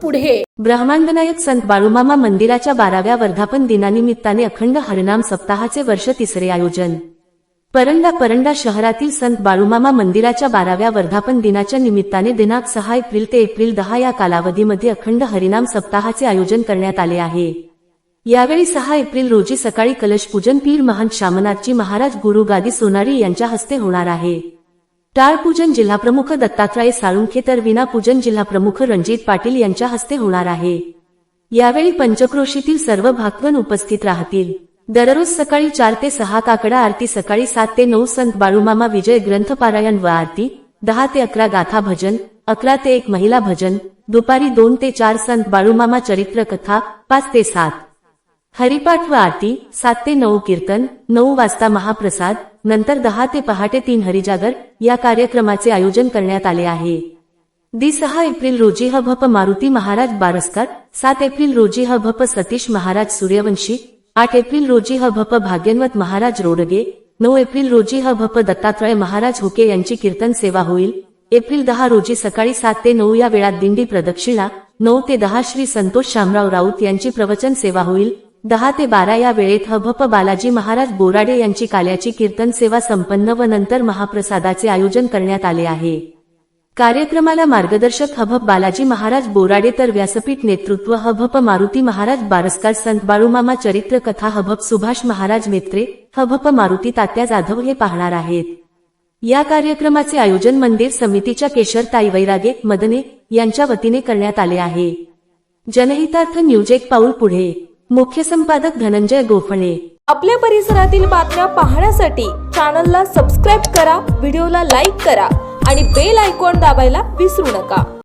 पुढे। ब्रह्मांडनायक संत बाळूमामा मंदिराच्या 12व्या वर्धापन दिनानिमित्ताने अखंड हरिनाम सप्ताहाचे वर्ष तिसरे आयोजन। परंडा शहरातील संत बाळूमामा मंदिराच्या 12व्या वर्धापन दिनाच्या निमित्ताने दिनांक 6 एप्रिल ते एप्रिल 10 या कालावधीमध्ये अखंड हरिनाम सप्ताहाचे आयोजन करण्यात आले आहे। यावेळी 6 एप्रिल रोजी सकाळी कलश पूजन पीर महंत शामनाथजी महाराज गुरु गादी सोनारी यांच्या हस्ते होणार आहे। टाळ पूजन जिल्हाप्रमुख दत्तात्रय साळुंखे तर विना पूजन जिल्हाप्रमुख रणजित पाटील यांच्या हस्ते होणार आहे। यावेळी पंचक्रोशीतील सर्व भक्तगण उपस्थित राहतील। दररोज सकाळी 4 ते 6 काकडा आरती, सकाळी 7 ते 9 संत बाळूमामा विजय ग्रंथ पारायण व आरती, 10 ते 11 गाथा भजन, 11 ते 1 महिला भजन, दुपारी 2 ते 4 संत बाळूमामा चरित्र कथा, 5 ते 7 हरिपाठ व आरती, 7 ते 9 कीर्तन, 9 वाजता महाप्रसाद, नंतर 10 ते पहाटे 3 हरिजागर या कार्यक्रमाचे आयोजन करण्यात आले आहे। 6 एप्रिल रोजी हभप मारुती महाराज बारसकर, 7 एप्रिल रोजी हभप सतीश महाराज सूर्यवंशी, 8 एप्रिल रोजी हभप भाग्यवंत महाराज रोडगे, 9 एप्रिल रोजी हभप दत्तात्रय महाराज हुके यांची कीर्तन सेवा होईल। एप्रिल 10 रोजी सकाळी 7 ते 9 या वेळात दिंडी प्रदक्षिणा, 9 ते 10 श्री संतोष शामराव राऊत यांची प्रवचन सेवा होईल। 10 ते 12 या वेळेत हभप बालाजी महाराज बोराडे यांची काल्याची कीर्तन सेवा संपन्न व नंतर महाप्रसादाचे आयोजन करण्यात आले आहे। कार्यक्रमाला मार्गदर्शक हभप बालाजी महाराज बोराडे तर व्यासपीठ नेतृत्व हभप मारुती महाराज बारसकर, संत बाळूमामा चरित्र कथा हभप सुभाष महाराज मेत्रे, हभप मारुती तात्या जाधव हे पाहणार आहेत। या कार्यक्रमाचे आयोजन मंदिर समितीच्या केशरताई वैरागे मदने यांच्या वतीने करण्यात आले आहे। जनहितार्थ न्यूज एक पाऊल पुढे। मुख्य संपादक धनंजय गोफणे। आपल्या परिसरातील बातम्या पाहण्यासाठी चॅनलला सबस्क्राईब करा, व्हिडिओला लाईक करा आणि बेल आयकॉन दाबायला विसरू नका।